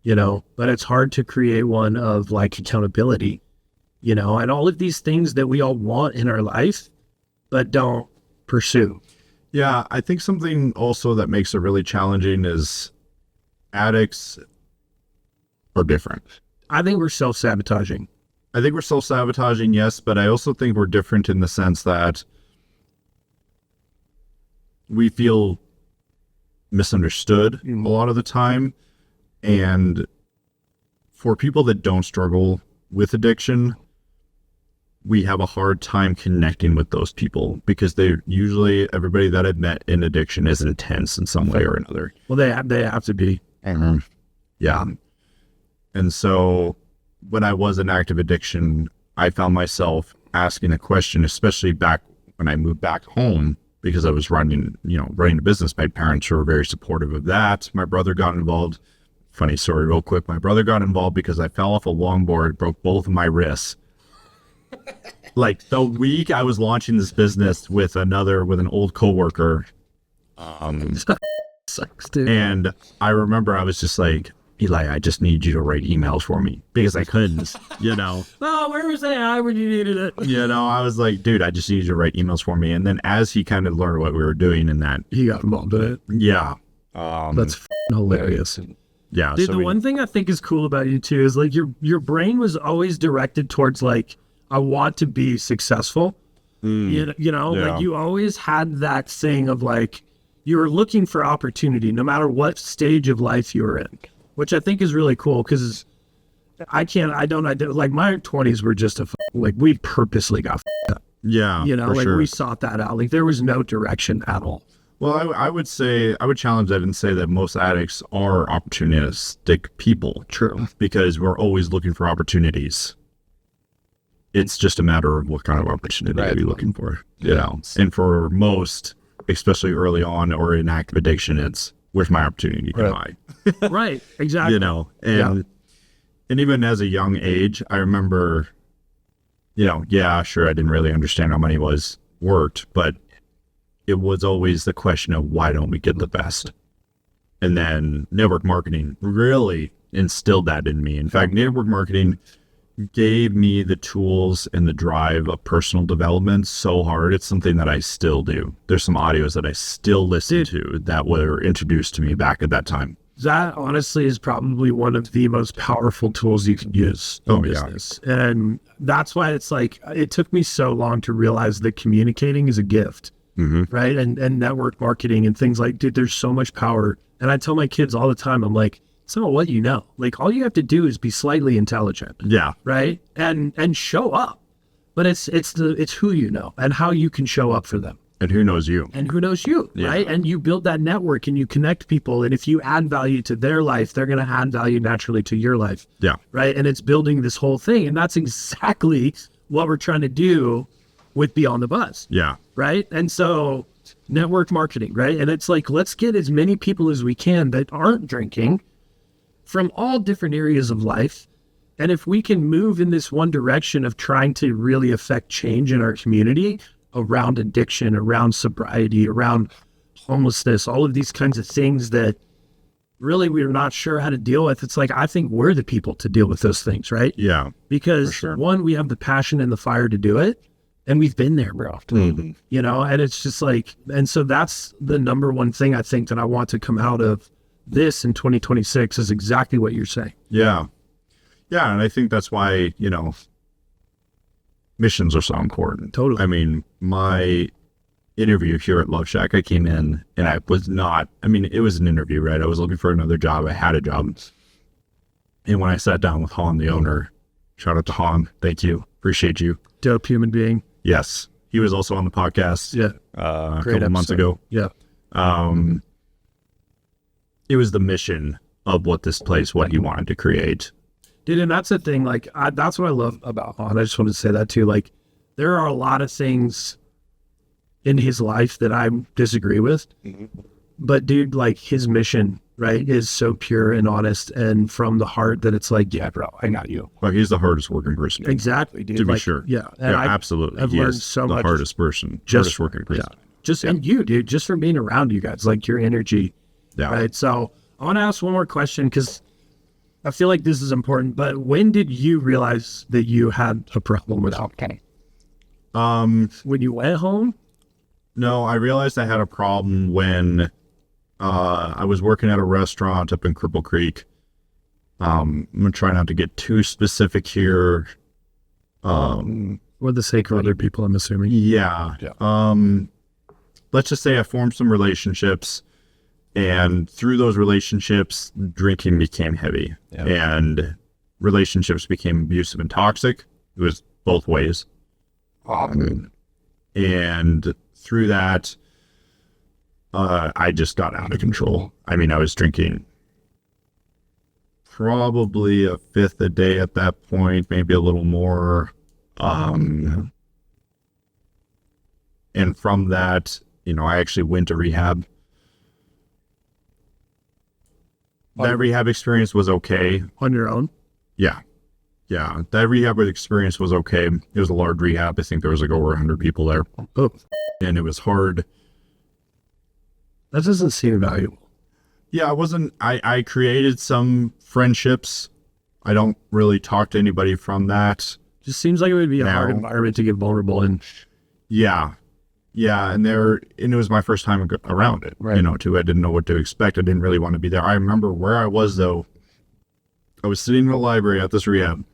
but it's hard to create one of accountability, and all of these things that we all want in our life, but don't pursue. Yeah, I think something also that makes it really challenging is addicts or different? I think we're self-sabotaging. I think we're self-sabotaging, yes, but I also think we're different in the sense that we feel misunderstood a lot of the time. And for people that don't struggle with addiction, we have a hard time connecting with those people because they're usually, everybody that I've met in addiction is intense in some way or another. Well, they have to be. Yeah. And so when I was in active addiction, I found myself asking a question, especially back when I moved back home, because I was running a business. My parents were very supportive of that. My brother got involved. Funny story real quick. My brother got involved because I fell off a longboard, broke both of my wrists. Like the week I was launching this business with an old coworker. Sucks, dude. And I remember I was just like, Eli, I just need you to write emails for me because I couldn't, Oh, where was AI when you needed it? I was like, dude, I just need you to write emails for me. And then as he kind of learned what we were doing in that, He got involved in it. yeah. That's hilarious. Yeah. Dude, one thing I think is cool about you too is like your brain was always directed towards like, I want to be successful. Like you always had that thing of like, you were looking for opportunity no matter what stage of life you were in, which I think is really cool because I don't like my 20s were just like we purposely got up. Yeah. Like sure. we sought that out. Like there was no direction at all. Well, I would challenge that and say that most addicts are opportunistic people. True. Because we're always looking for opportunities. It's just a matter of what kind of opportunity are you looking for, And for most, especially early on or in active addiction, it's where's my opportunity to buy? Right, exactly. And even as a young age, I remember, sure, I didn't really understand how money worked, but it was always the question of why don't we get the best? And then network marketing really instilled that in me. In fact, network marketing gave me the tools and the drive of personal development so hard. It's something that I still do. There's some audios that I still listen to that were introduced to me back at that time. That honestly is probably one of the most powerful tools you can use in business. Yeah. And that's why it's like, it took me so long to realize that communicating is a gift, right? And network marketing and things like, dude, there's so much power. And I tell my kids all the time, I'm like, it's not what you know. Like all you have to do is be slightly intelligent. Yeah. Right. And show up. But it's who you know and how you can show up for them. And who knows you. Right? And you build that network and you connect people. And if you add value to their life, they're going to add value naturally to your life. Yeah. Right. And it's building this whole thing. And that's exactly what we're trying to do with Beyond the Buzz. Yeah. Right. And so network marketing, right? And it's like, let's get as many people as we can that aren't drinking from all different areas of life. And if we can move in this one direction of trying to really affect change in our community around addiction, around sobriety, around homelessness, all of these kinds of things that really we're not sure how to deal with. It's like, I think we're the people to deal with those things, right? Yeah. Because one, we have the passion and the fire to do it. And we've been there, bro. And it's just like, and so that's the number one thing I think that I want to come out of this in 2026 is exactly what you're saying. Yeah. Yeah. And I think that's why, missions are so important. Totally. I mean, my interview here at Love Shack, I came in and it was an interview, right? I was looking for another job. I had a job. And when I sat down with Han, the owner, shout out to Han. Thank you. Appreciate you. Dope human being. Yes. He was also on the podcast a couple of months ago. Yeah. It was the mission of what he wanted to create. Dude, and that's the thing, like, that's what I love about Han. I just want to say that too. Like, there are a lot of things in his life that I disagree with. But dude, like his mission, right, is so pure and honest and from the heart that it's like, yeah, bro, I got you. Well, he's the hardest working person. Exactly, dude. To be sure. Yeah. And absolutely. I've learned so much. The hardest working person. Yeah. And you, dude, just from being around you guys, like your energy. Yeah. Right. So I want to ask one more question because I feel like this is important, but when did you realize that you had a problem with alcohol? When you went home? No, I realized I had a problem when I was working at a restaurant up in Cripple Creek, I'm going to try not to get too specific here. For the sake of other people, I'm assuming. Yeah. Let's just say I formed some relationships, and through those relationships, drinking became heavy, and relationships became abusive and toxic. It was both ways. And through that, I just got out of control. I mean, I was drinking probably a fifth a day at that point, maybe a little more. And from that, I actually went to rehab. That rehab experience was okay. On your own? Yeah. Yeah. That rehab experience was okay. It was a large rehab. I think there was like over 100 people there. Oh. And it was hard. That doesn't seem valuable. Yeah, I created some friendships. I don't really talk to anybody from that. Just seems like it would be a hard environment to get vulnerable in. Yeah. Yeah, and it was my first time around it, right. Too. I didn't know what to expect. I didn't really want to be there. I remember where I was, though. I was sitting in the library at this rehab,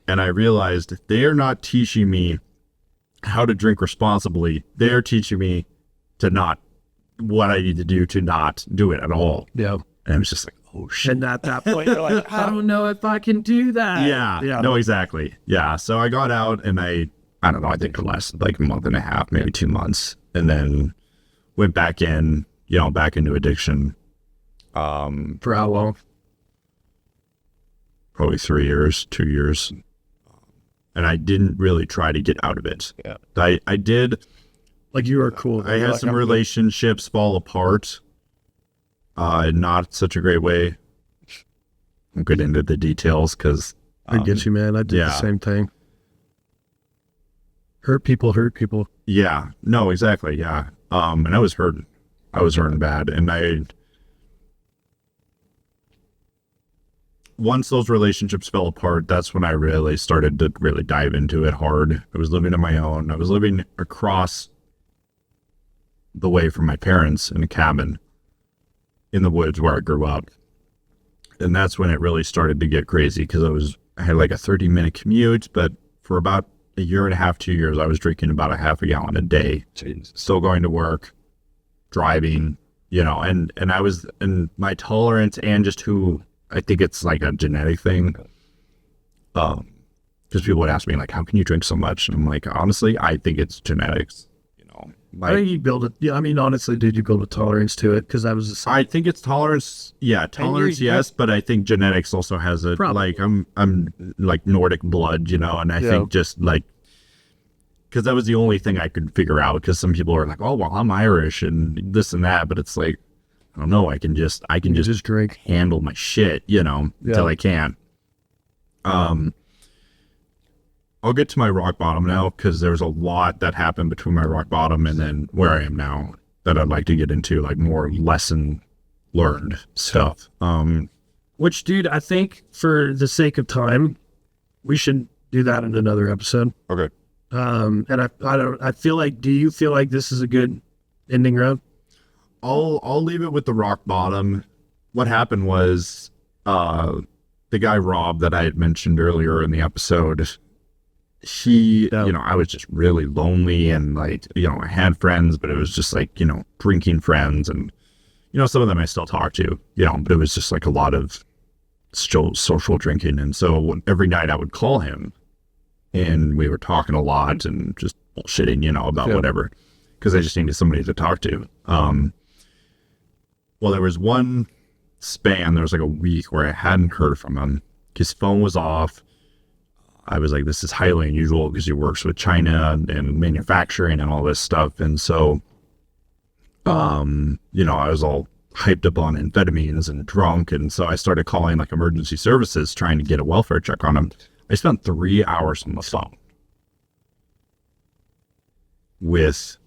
and I realized they are not teaching me how to drink responsibly. They are teaching me what I need to do to not do it at all. Yeah. And I was just like, oh, shit. And at that point, you're like, I don't know if I can do that. Yeah. No, exactly. Yeah. So I got out, and I don't know, I think it lasted like a month and a half, maybe 2 months, and then went back in, back into addiction. For how long? Probably 3 years, 2 years. And I didn't really try to get out of it. Yeah. I did. Like, you were cool. I had some relationships fall apart. In not such a great way. I won't get into the details because I get you, man. I did the same thing. Hurt people. Yeah, no, exactly. Yeah. And I was hurting bad. And once those relationships fell apart, that's when I really started to really dive into it hard. I was living on my own. I was living across the way from my parents in a cabin in the woods where I grew up. And that's when it really started to get crazy because I had like a 30-minute commute, but for about a year and a half, 2 years, I was drinking about a half a gallon a day. Jeez. Still going to work, driving, and I was, and my tolerance and just I think it's like a genetic thing. Because people would ask me like, how can you drink so much? And I'm like, honestly, I think it's genetics. I think you build it. Yeah, I mean, honestly, did you build a tolerance to it? Because I was just. I think it's tolerance. Yeah, tolerance, yes, but I think genetics also has it. Probably. Like I'm like Nordic blood, and I think just like because that was the only thing I could figure out. Because some people are like, oh well, I'm Irish and this and that, but it's like I don't know. I can just drink, handle my shit, until I can't. I'll get to my rock bottom now because there's a lot that happened between my rock bottom and then where I am now that I'd like to get into, like more lesson learned stuff. Which, dude, I think for the sake of time, we should do that in another episode. Okay. And I feel like, do you feel like this is a good ending round? I'll leave it with the rock bottom. What happened was, the guy Rob that I had mentioned earlier in the episode, I was just really lonely and like, I had friends, but it was just like, drinking friends and, some of them I still talk to, but it was just like a lot of social drinking. And so every night I would call him and we were talking a lot and just bullshitting, about whatever, because I just needed somebody to talk to. Well, there was one span, there was like a week where I hadn't heard from him. His phone was off. I was like, this is highly unusual because he works with China and manufacturing and all this stuff. And so, I was all hyped up on amphetamines and drunk. And so I started calling like emergency services trying to get a welfare check on him. I spent 3 hours on the phone with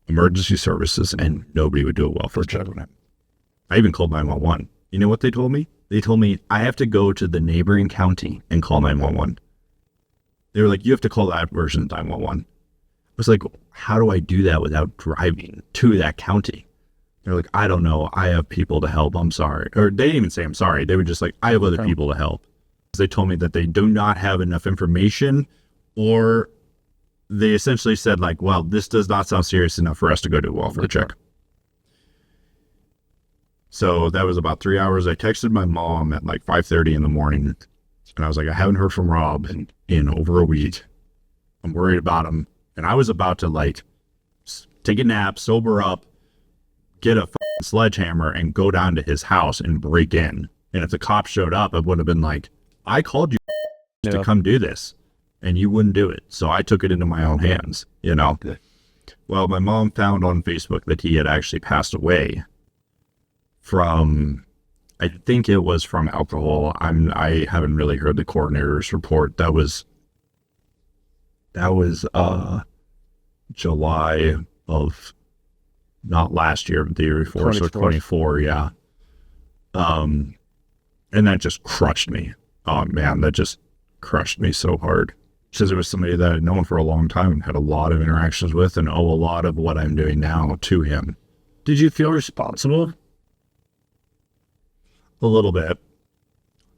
emergency services and nobody would do a welfare check on him. I even called 911. You know what they told me? They told me I have to go to the neighboring county and call 911. They were like, you have to call that version of 911. I was like, how do I do that without driving to that county? They're like, I don't know. I have people to help. I'm sorry. Or they didn't even say I'm sorry. They were just like, I have other people to help. They told me that they do not have enough information, or they essentially said like, well, this does not sound serious enough for us to go do a welfare check. So that was about 3 hours. I texted my mom at like 5:30 in the morning, and I was like, I haven't heard from Rob in over a week. I'm worried about him. And I was about to like take a nap, sober up, get a sledgehammer and go down to his house and break in. And if the cops showed up, it would have been like, I called you to come do this and you wouldn't do it. So I took it into my own hands, you know. Well, my mom found on Facebook that he had actually passed away from, I think it was from alcohol. I haven't really heard the coroner's report. That was July of, not last year, but the year before, so 24, yeah. And that just crushed me. Oh man, that just crushed me so hard. Because it was somebody that I'd known for a long time and had a lot of interactions with, and owe a lot of what I'm doing now to him. Did you feel responsible? A little bit.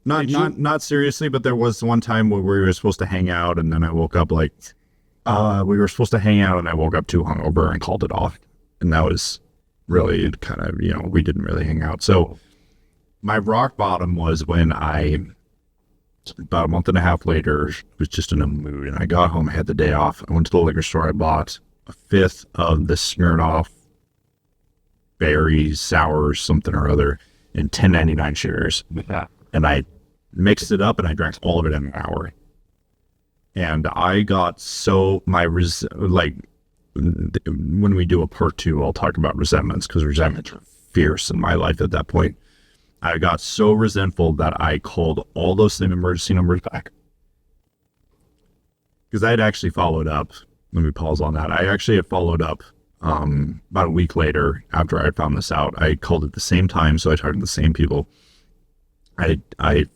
Not seriously, but there was one time where we were supposed to hang out, and then I woke up like, we were supposed to hang out, and I woke up too hungover and called it off. And that was really kind of, you know, we didn't really hang out. So my rock bottom was when about a month and a half later, was just in a mood. And I got home, I had the day off. I went to the liquor store. I bought a fifth of the Smirnoff berry sour something or other in 10.99 shares. Yeah. And I mixed it up and I drank all of it in an hour. And I got so, when we do a part 2, I'll talk about resentments, because resentments are fierce in my life at that point. I got so resentful that I called all those same emergency numbers back. Because I had actually followed up. Let me pause on that. I actually had followed up about a week later after I had found this out. I called at the same time, so I targeted the same people. I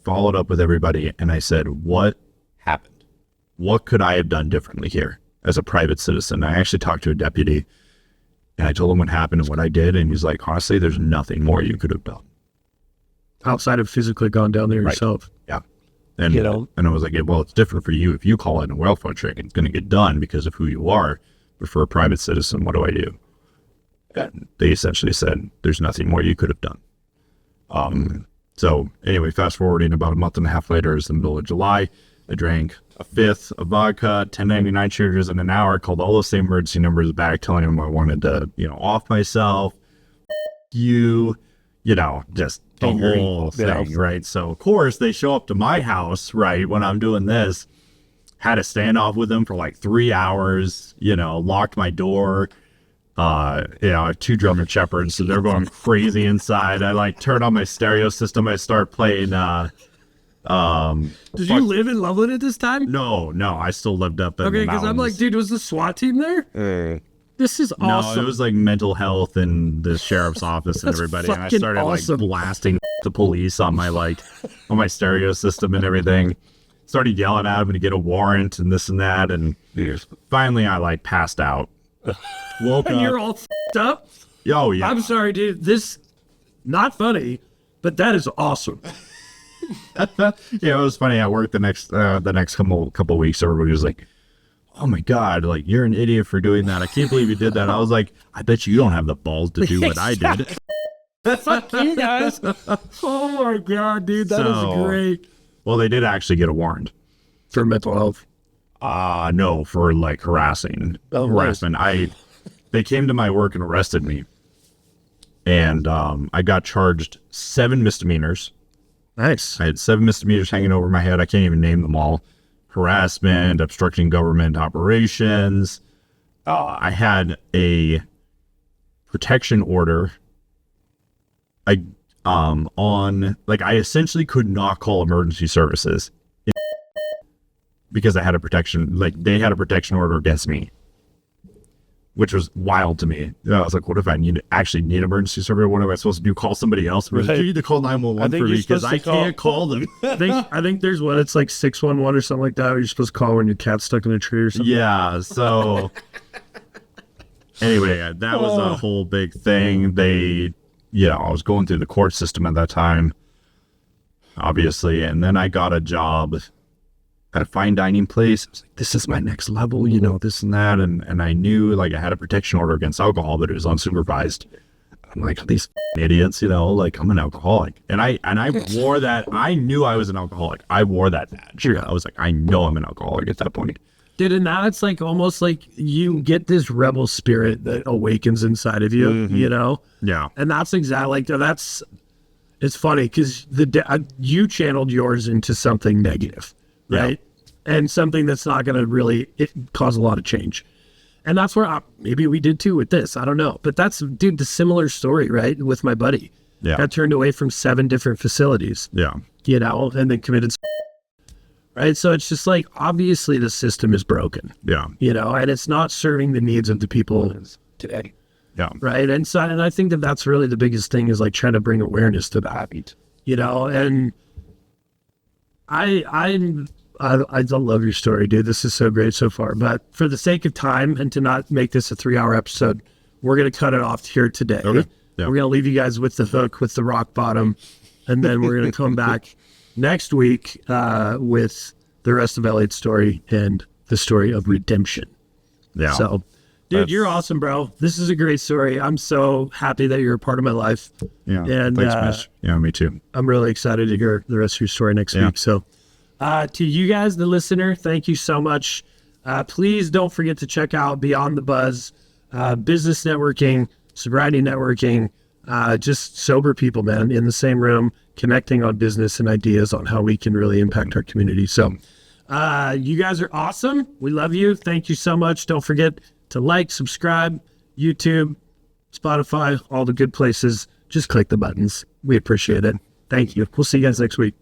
followed up with everybody, and I said, what happened? What could I have done differently here as a private citizen? I actually talked to a deputy, and I told him what happened and what I did, and he's like, honestly, there's nothing more you could have done. Outside of physically gone down there yourself. Yeah. And, you know, and I was like, well, it's different for you. If you call it a welfare check, it's going to get done because of who you are. But for a private citizen, what do I do? And they essentially said, there's nothing more you could have done. So anyway, fast forwarding about a month and a half later, it's the middle of July. I drank a fifth of vodka, 10.99 sugars in an hour, called all the same emergency numbers back, telling them I wanted to, you know, off myself, you know, just the whole thing, right? So, of course, they show up to my house, right, when I'm doing this. Had a standoff with them for like 3 hours, you know, locked my door. You know, I have 2 German Shepherds, so they're going crazy inside. I like turn on my stereo system. I start playing. Did you live in Loveland at this time? No, I still lived up in the because mountains. I'm like, dude, was the SWAT team there? This is awesome. No, it was like mental health and the sheriff's office and everybody. And I started awesome. Like blasting the police on my on my stereo system and everything. Started yelling at him to get a warrant and this and that. And finally I like passed out. Woke up. You're all f***ed up? Oh, yeah. I'm sorry, dude. This, not funny, but that is awesome. Yeah, it was funny. At work the next couple weeks, everybody was like, oh my God, like, you're an idiot for doing that. I can't believe you did that. I was like, I bet you don't have the balls to do what I did. Fuck you guys. Oh my God, dude, that is great. Well, they did actually get a warrant. For mental health? No, for like harassment. They came to my work and arrested me. And I got charged 7 misdemeanors. Nice. I had 7 misdemeanors hanging over my head. I can't even name them all. Harassment, obstructing government operations. I had a protection order. I essentially could not call emergency services because I had a protection, they had a protection order against me, which was wild to me. I was like, what if I actually need emergency service? What am I supposed to do? Call somebody else? Right. You need to call 911 for me because I can't call them. I think there's one, it's like 611 or something like that. You're supposed to call when your cat's stuck in a tree or something. Yeah, so Anyway, that was a whole big thing. I was going through the court system at that time, obviously, and then I got a job at a fine dining place. I was like, this is my next level, this and that. And I knew like I had a protection order against alcohol, but it was unsupervised. I'm like, these idiots, like I'm an alcoholic. And I wore that. I knew I was an alcoholic. I wore that badge. I was like, I know I'm an alcoholic at that point. Dude, and now it's like almost like you get this rebel spirit that awakens inside of you, Yeah. And that's exactly it's funny because you channeled yours into something negative, right? Yeah. And something that's not going to really cause a lot of change. And that's where maybe we did too with this. I don't know. But that's, dude, the similar story, right? With my buddy. Yeah. Got turned away from 7 different facilities. Yeah. And then committed. Right. So it's just like, obviously the system is broken. Yeah. And it's not serving the needs of the people today. Yeah. Right. And so, and I think that's really the biggest thing is like trying to bring awareness to that, and I love your story, dude. This is so great so far. But for the sake of time and to not make this a 3-hour episode, we're going to cut it off here today. Okay. Yeah. We're going to leave you guys with the hook, with the rock bottom. And then we're going to come back next week with the rest of Elliot's story and the story of redemption. Yeah. So, dude, you're awesome, bro. This is a great story. I'm so happy that you're a part of my life. Yeah. And thanks, Mitch. Yeah, me too. I'm really excited to hear the rest of your story next week. So, to you guys, the listener, thank you so much. Please don't forget to check out Beyond the Buzz, business networking, sobriety networking, just sober people, man, in the same room, connecting on business and ideas on how we can really impact our community. So you guys are awesome. We love you. Thank you so much. Don't forget to like, subscribe, YouTube, Spotify, all the good places. Just click the buttons. We appreciate it. Thank you. We'll see you guys next week.